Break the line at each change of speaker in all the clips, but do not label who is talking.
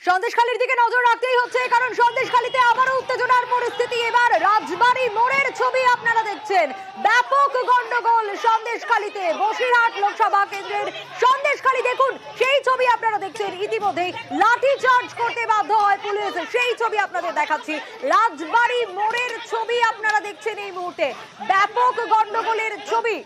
সন্দেশখালীর দিকে নজর রাখতেই হচ্ছে, কারণ সন্দেশখালীতে আবারও উত্তেজনার পরিস্থিতি। এবার রাজবাড়ী মোড়ের ছবি আপনারা দেখছেন। ব্যাপক গন্ডগোল সন্দেশখালীতে, বসিরহাট লোকসভা কেন্দ্রের সন্দেশখালী। দেখুন সেই ছবি আপনারা দেখছেন। ইতিমধ্যেই লাঠি চার্জ করতে বাধ্য হয় পুলিশ, সেই ছবি আপনাদের দেখাচ্ছি। রাজবাড়ী মোড়ের ছবি আপনারা দেখছেন এই মুহূর্তে, ব্যাপক গন্ডগোলের ছবি।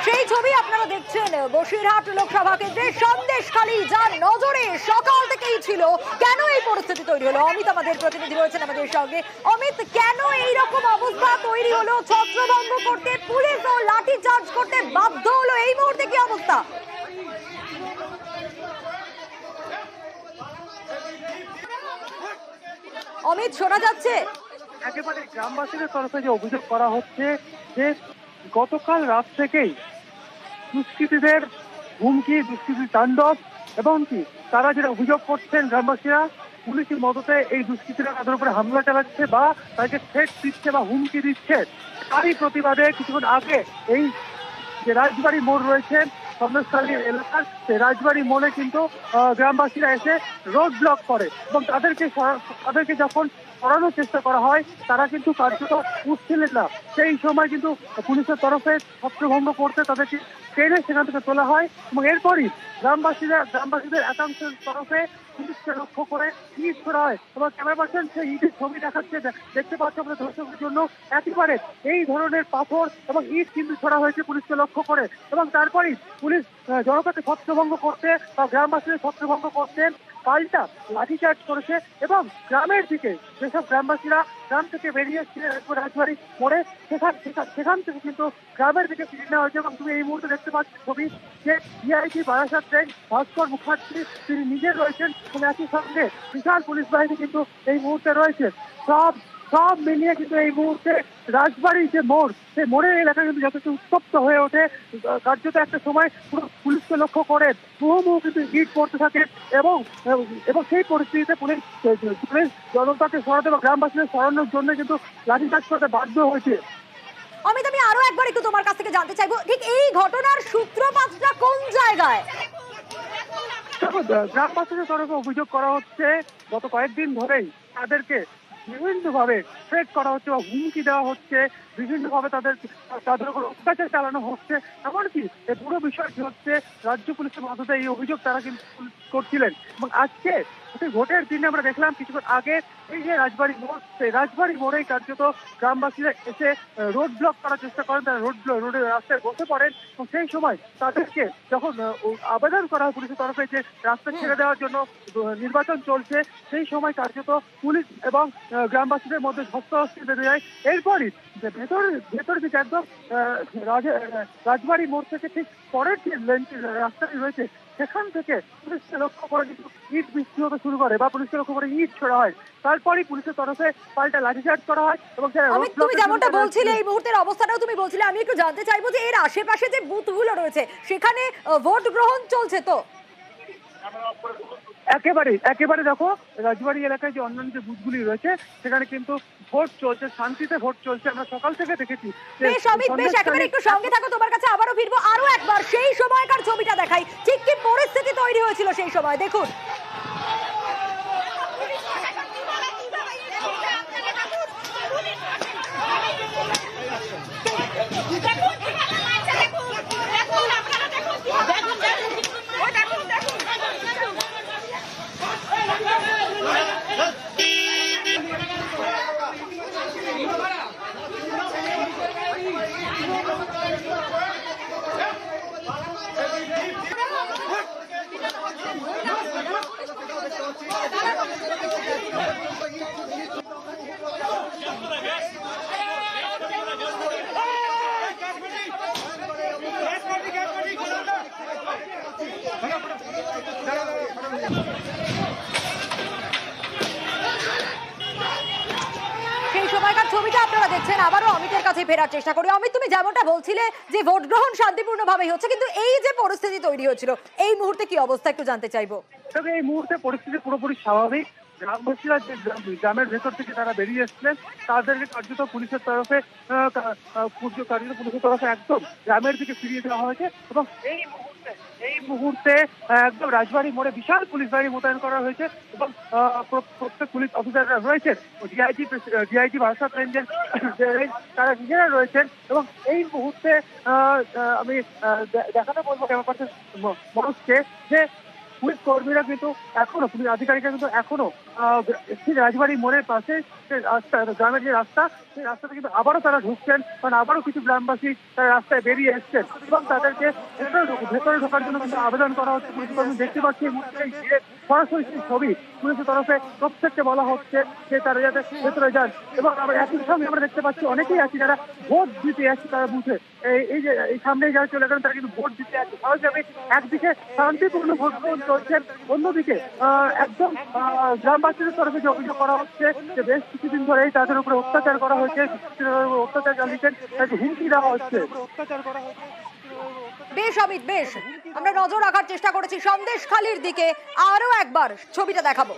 সেই ছবি আপনারা দেখছেন বসিরহাট লোকসভা কেন্দ্রের সন্দেশখালী, যার নজরে সকাল থেকেই ছিল। কেন এই পরিস্থিতি তৈরি হলো? অমিত আমাদের প্রতিনিধি রয়েছেন আমাদের সঙ্গে। অমিত, কেন এইরকম অবস্থা তৈরি হলো? ছত্রভঙ্গ করতে পুলিশ ও লাঠি চার্জ করতে বাধ্য হলো, এই মুহূর্তে কি অবস্থা? অমিত, শোনা যাচ্ছে?
একেবারে গ্রামবাসীদের তরফে যে অভিযোগ করা হচ্ছে যে গতকাল রাত থেকেই দুষ্কৃতীদের হুমকি, দুষ্কৃতী তাণ্ডব, এবং কি তারা যেটা অভিযোগ করছেন গ্রামবাসীরা পুলিশের মদতে এই দুষ্কৃতীরা তাদের উপরে হামলা চালাচ্ছে বা তাকে থ্রেট দিচ্ছে বা হুমকি দিচ্ছে। তারই প্রতিবাদে কিছুক্ষণ আগে এই যে রাজবাড়ী মোড় রয়েছে সন্দেশখালী এলাকার, সেই রাজবাড়ী মোড়ে কিন্তু গ্রামবাসীরা এসে রোড ব্লক করে এবং তাদেরকে যখন সরানোর চেষ্টা করা হয় তারা কিন্তু কার্যত উঠছিলেন না। সেই সময় কিন্তু পুলিশের তরফে ছত্রভঙ্গ করতে তাদেরকে ট্রেনে সেখান থেকে তোলা হয় এবং এরপরই গ্রামবাসীদের একাংশের তরফে পুলিশকে লক্ষ্য করে ইট ছোড়া হয় এবং ক্যামেরা পার্সন সেই ইটের ছবি দেখাচ্ছে, দেখতে পাচ্ছ আমাদের দর্শকদের জন্য। একেবারে এই ধরনের পাথর এবং ইট কিন্তু ছোড়া হয়েছে পুলিশকে লক্ষ্য করে এবং তারপরেই পুলিশ জনতাকে ছত্রভঙ্গ করতে বা গ্রামবাসীদের ছত্রভঙ্গ করতে পাল্টা লাঠিচার্জ করেছে এবং গ্রামের দিকে যেসব গ্রামবাসীরা গ্রাম থেকে বেরিয়ে এসেছিলেন রাজবাড়ী মোড়ে, সেখান থেকে কিন্তু গ্রামের দিকে ফিরে নেওয়া হয়েছে। এবং তুমি এই মুহূর্তে দেখতে পাচ্ছ ছবি যে ভিআইপি বারাসাত ট্রেন ভাস্কর মুখার্জি তিনি নিজে রয়েছেন এবং একই সঙ্গে বিশাল পুলিশ বাহিনী কিন্তু এই মুহূর্তে রয়েছে। সব মিলিয়ে কিন্তু এই মুহূর্তে রাজবাড়ির যে মোড়, সেই মোড়ের এলাকা কিন্তু যথেষ্ট উত্তপ্ত হয়ে ওঠে। কার্যত একটা সময় পুরো পুলিশকে লক্ষ্য করে মুহু কিন্তু ইট পড়তে থাকে এবং সেই পরিস্থিতিতে পুলিশ জনতাকে সরাতে বা গ্রামবাসীদের সরানোর জন্য কিন্তু লাঠিচার্জ করতে বাধ্য হয়েছে।
অমিত, আমি আরো একবার একটু তোমার কাছ থেকে জানতে চাইবো, ঠিক এই ঘটনার সূত্রপাতটা কোন জায়গায়?
গ্রামবাসীদের তরফে অভিযোগ করা হচ্ছে গত কয়েকদিন ধরেই তাদেরকে বিভিন্নভাবে থ্রেট করা হচ্ছে বা হুমকি দেওয়া হচ্ছে, বিভিন্নভাবে তাদের উপর অত্যাচার চালানো হচ্ছে। এমনকি এই পুরো বিষয়টি হচ্ছে রাজ্য পুলিশের মাধ্যমে এই অভিযোগ তারা কিন্তু করছিলেন। এবং আজকে ভোটের দিনে আমরা দেখলাম কিছুক্ষণ আগে এই যে রাজবাড়ী মোড়, সেই রাজবাড়ী মোড়েই কার্যত গ্রামবাসীরা এসে রোড ব্লক করার চেষ্টা করেন। তারা রোডের রাস্তায় বসে পড়েন এবং সেই সময় তাদেরকে যখন আবেদন করা হয় পুলিশের তরফে যে রাস্তা ছেড়ে দেওয়ার জন্য নির্বাচন চলছে, সেই সময় কার্যত পুলিশ এবং গ্রামবাসীদের মধ্যে ধস্তাধস্তি বেঁধে যায়। এরপরই ভেতর দিকে একদম রাজবাড়ী মোড় থেকে ঠিক পরের যে রাস্তাটি রয়েছে সেখান থেকে পুলিশকে লক্ষ্য করে কিন্তু ইট বৃষ্টি হতে শুরু করে বা পুলিশকে লক্ষ্য করে ইট ছোড়া হয়। তারপরই পুলিশের তরফে পাল্টা লাঠিচার্জ করা হয় এবং
তুমি যেমনটা বলছিলে এই মুহূর্তের অবস্থাটাও তুমি বলছিলে, আমি একটু জানতে চাইবো যে এর আশেপাশে যে বুথগুলো রয়েছে সেখানে ভোট গ্রহণ চলছে তো?
একেবারে দেখো রাজবাড়ী এলাকায় যে অন্যান্য যে বুথগুলি রয়েছে সেখানে কিন্তু ভোট চলছে, শান্তিতে ভোট চলছে। আমরা সকাল থেকে দেখেছি।
বেশ অমিত, বেশ একেবারে একটু সঙ্গে থাকো, তোমার কাছে আবারও ফিরবো। আরো একবার সেই সময়কার ছবিটা দেখাই, ঠিক কি পরিস্থিতি তৈরি হয়েছিল সেই সময় দেখুন।
দেখুন
রয়েছেন, আবারও অমিতের কাছে ফেরার চেষ্টা করি। অমিত, তুমি যেমনটা বলছিলে যে ভোট গ্রহণ শান্তিপূর্ণভাবেই হচ্ছে, কিন্তু এই যে পরিস্থিতি তৈরি হয়েছিল এই মুহূর্তে কি অবস্থা একটু জানতে চাইবো।
তবে এই মুহূর্তে পরিস্থিতি পুরোপুরি স্বাভাবিক। গ্রামবাসীরা যে গ্রামের ভেতর থেকে তারা বেরিয়ে এসছিলেন তাদেরকে কার্যত পুলিশের তরফে একদম গ্রামের দিকে ফিরিয়ে দেওয়া হয়েছে এবং এই মুহূর্তে একদম রাজবাড়ি মোড়ে বিশাল পুলিশ বাহিনী মোতায়েন করা হয়েছে এবং প্রত্যেক পুলিশ অফিসাররা রয়েছেন, ডিআইজি বারাসাত রেঞ্জের তারা নিজেরা রয়েছেন এবং এই মুহূর্তে আমি দেখাতে বলবো ক্যামেরা পার্সন মানুষকে যে পুলিশ কর্মীরা কিন্তু এখনো, পুলিশ আধিকারিকরা কিন্তু এখনো রাজবাড়ি মোড়ের পাশে রাস্তা, গ্রামের যে রাস্তা সেই রাস্তাতে কিন্তু আবারও তারা ঢুকছেন, কারণ আবারও কিছু গ্রামবাসী তারা রাস্তায় বেরিয়ে এসছেন এবং তাদেরকে ভেতরে ঢোকার জন্য কিন্তু আবেদন করা হচ্ছে। পুলিশ কর্মী দেখতে পাচ্ছি এই মুহূর্তে সরাসরি ছবি পুলিশের তরফে প্রত্যেককে বলা হচ্ছে যে তারা যাতে ভেতরে যান এবং আমরা একই সঙ্গে আমরা দেখতে পাচ্ছি অনেকেই আছি যারা ভোট দিতে আসছে, তারা বুঝে এই যে এই সামনে যারা চলে গেলেন তারা কিন্তু ভোট দিতে আসছে। স্বাভাবিকভাবে একদিকে শান্তিপূর্ণ ভোট গ্রহণ চলছেন, অন্যদিকে একদম গ্রামবাসীদের তরফে যে অভিযোগ করা হচ্ছে যে বেশ কিছুদিন ধরেই তাদের উপরে অত্যাচার করা হয়েছে, অত্যাচার চালিয়েছেন, তাকে হুমকি দেওয়া হচ্ছে।
বেশ অমিত, বেশ, আমরা নজর রাখার চেষ্টা করেছি সন্দেশখালির দিকে। আরো একবার ছবিটা দেখাবো।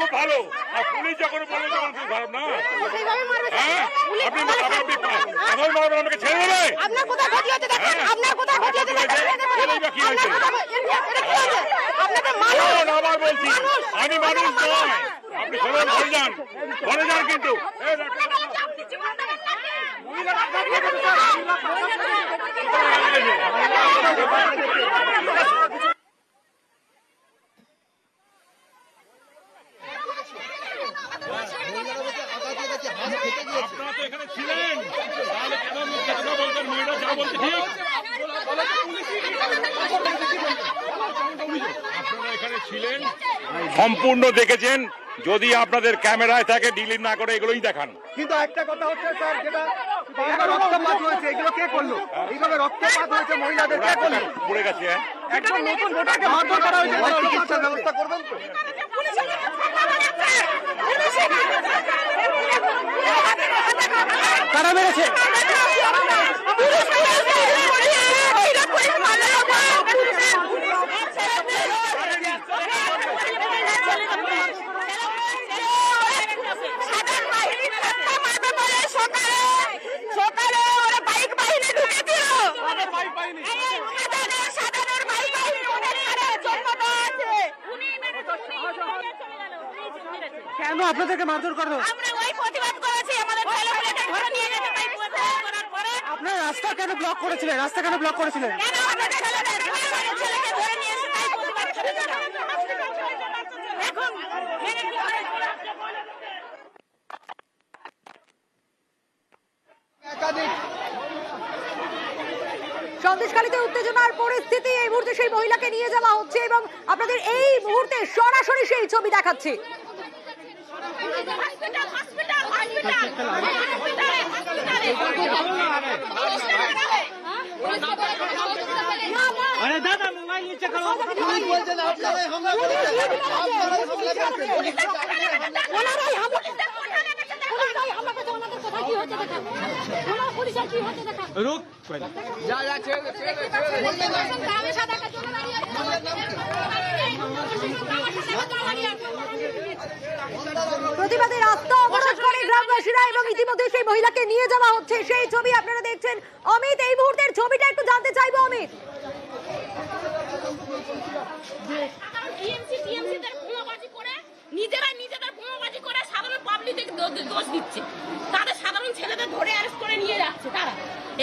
খুব ভালো, আর পুলিশ যখন বলে তখন খুব খারাপ না। আপনি আমাকে ছেড়ে দেবে?
আপনার কোথায় ক্ষতি হচ্ছে দেখেন, আপনার কোথায় ক্ষতি হচ্ছে দেখেন,
কি হয়েছে? আবার বলছি আমি মানুষ নয়, আপনি সবাই ঘরে যান কিন্তু আপনারা তো এখানে ছিলেন, তাহলে কেন মিথ্যা কথা বলছেন? মহিলা যা বলছে ঠিক। আপনারা এখানে ছিলেন, সম্পূর্ণ দেখেছেন। যদি আপনাদের ক্যামেরায় থাকে ডিলিট না করে এগুলোই দেখান।
কিন্তু একটা কথা হচ্ছে স্যার, যেটা রক্তপাত হয়েছে এগুলো কে করলো? এইভাবে রক্তপাত হয়েছে মহিলাদের কে করলো?
পড়ে গেছে
একজন নতুন ভোটারকে মারধর করা হয়েছে, চিকিৎসার ব্যবস্থা করবেন তো? কারা মেরেছে? কেন আপনাদেরকে মারধর করলো?
আমরা ওই প্রতিবাদ করেছি, আমাদের ছেলেগুলোকে ধরে নিয়ে গেছে, তাই প্রতিবাদ করার পরে
আপনার রাস্তা কেন ব্লক করেছিলেন? রাস্তা কেন ব্লক করেছিলেন?
কেন আমাদের ছেলেকে ধরে নিয়ে এসে তাই প্রতিবাদ করেছিলাম। এখন
সন্দেশখালীতে উত্তেজনার পরিস্থিতি, এই মুহূর্তে সেই মহিলাকে নিয়ে যাওয়া হচ্ছে এবং আপনাদের এই মুহূর্তে সরাসরি সেই ছবি দেখাচ্ছি।
আরে দাদা মোবাইল নিচে করো। পুলিশ বলছেন আপনারাই হামলা করেছেন, আপনারাই হামলা করেছেন।
ওনারাই হামলা করেছে, ওনারাই হামলা করেছে। ওনাদের কোথায় কি হচ্ছে দেখা, ওনার পুলিশের কি হচ্ছে দেখা।
রুক যা যা ছেড়ে
গ্রামের সাথে একটা চলে দাঁড়িয়ে
প্রতিবাদে রাস্তা অবরোধ করে গ্রামবাসীরা এবং ইতিমধ্যে সেই মহিলাকে নিয়ে যাওয়া হচ্ছে, সেই ছবি আপনারা দেখছেন। অমিত, এই মুহূর্তের ছবিটা একটু জানতে চাইবো অমিত।
নিজেদের বোমাবাজি করে সাধারণ পাবলিক দোষ দিচ্ছে, তাদের সাধারণ ছেলেদের ধরে অ্যারেস্ট করে নিয়ে যাচ্ছে তারা।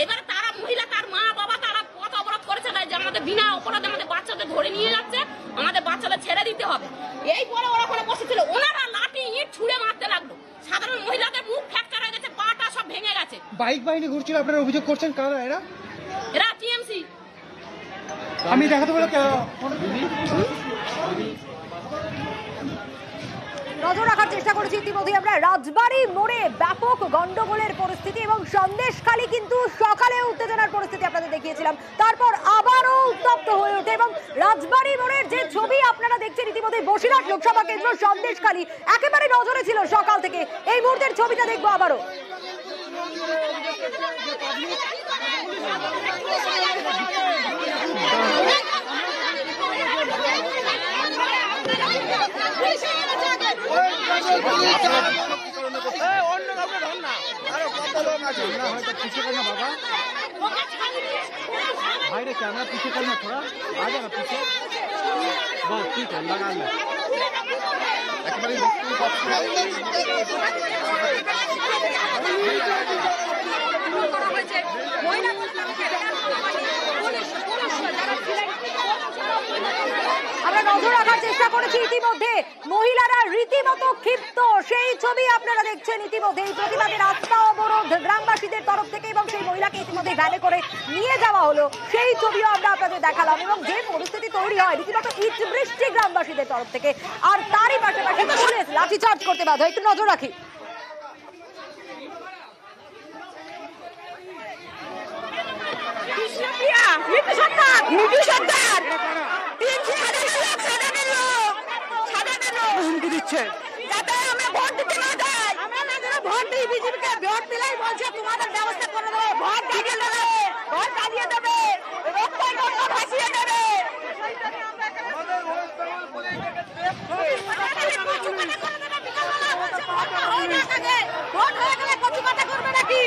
এবারে তারা মহিলা, তার মা বাবা তারা পথ অবরোধ করেছে না যে আমাদের বিনা অপরাধে আমাদের বাচ্চাদের ধরে নিয়ে যাচ্ছে, আমাদের বাচ্চাদের ছেড়ে দিতে হবে। এই বলে ওরা ওখানে বসেছিল, ওনারা লাঠি ইট ছুঁড়ে মারতে লাগলো। সাধারণ মহিলাদের মুখ ফ্যাক্টর হয়ে গেছে, পাটা সব ভেঙে গেছে।
বাইক বাহিনী ঘুরছিল, আপনারা অভিযোগ করছেন কারা এরা?
এরা টিএমসি।
আমি দেখাতে পারি।
নজর রাখার চেষ্টা করেছি ইতিমধ্যে আমরা রাজবাড়ী মোড়ে ব্যাপক গন্ডগোলের পরিস্থিতি এবং সন্দেশখালী কিন্তু সকালে উত্তেজনার পরিস্থিতি আপনাদের দেখিয়েছিলাম, তারপর আবারও উত্তপ্ত হয়ে ওঠে এবং রাজবাড়ী মোড়ের যে ছবি আপনারা দেখছেন ইতিমধ্যে বসিরহাট লোকসভা কেন্দ্র সন্দেশখালী একেবারে নজরে ছিল সকাল থেকে। এই মুহূর্তের ছবিটা দেখবো আবারও।
भाई रे कैमरा पीछे करना थोड़ा आ जाना पीछे बस ठीक है लगा ले
আমরা নজর রাখার চেষ্টা করেছি ইতিমধ্যে মহিলারা রীতিমতো ক্ষিপ্ত সেই ছবি আপনারা দেখছেন ইতিমধ্যে। এই প্রতিবাদে রাস্তা অবরোধ গ্রামবাসীদের তরফ থেকে এবং সেই মহিলাকে ইতিমধ্যে ভ্যানে করে নিয়ে যাওয়া হলো সেই ছবিও আমরা আপনাদের দেখালাম এবং যে পরিস্থিতি তৈরি হয় রীতিমতো ইট বৃষ্টি গ্রামবাসীদের তরফ থেকে, আর তারই পাশাপাশি পুলিশ লাঠিচার্জ করতে বাধ্য হয়। একটু নজর রাখি।
হুমকি দিচ্ছে
যাতে আমরা ভোট দিতে না যাই, আমরা না যারা ভোট দিই বিজেপিকে ভোট দিলেই বলছে তোমাদের ব্যবস্থা করে দেবো, ভোট দিয়ে দেবে, ভোট চালিয়ে দেবে, রক্তায় রক্ত ভাসিয়ে দেবে। ভোট হয়ে গেলে কচু কথা করবে নাকি?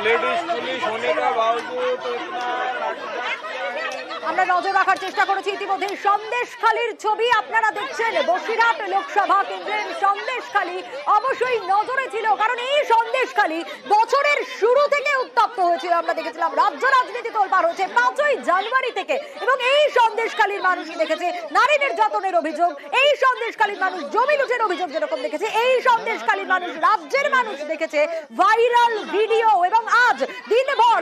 लेडीज पुलिस होने का बावजूद तो इतना
আমরা নজর রাখার চেষ্টা করেছি ইতিমধ্যে সন্দেশখালীর ছবি আপনারা দেখছেন বসিরহাট লোকসভা কেন্দ্রের সন্দেশখালী অবশ্যই নজরে ছিল, কারণ এই সন্দেশখালী বছরের শুরু থেকে উত্তপ্ত হয়েছিল। আমরা দেখেছিলাম রাজ্য রাজনীতি তোলপাড় হয়েছে 5ই জানুয়ারি থেকে এবং এই সন্দেশখালীর মানুষ দেখেছে নারী নির্যাতনের অভিযোগ, এই সন্দেশখালীর মানুষ জমি লুটের অভিযোগ যেরকম দেখেছে, এই সন্দেশখালীর মানুষ রাজ্যের মানুষ দেখেছে ভাইরাল ভিডিও এবং আজ দিনভর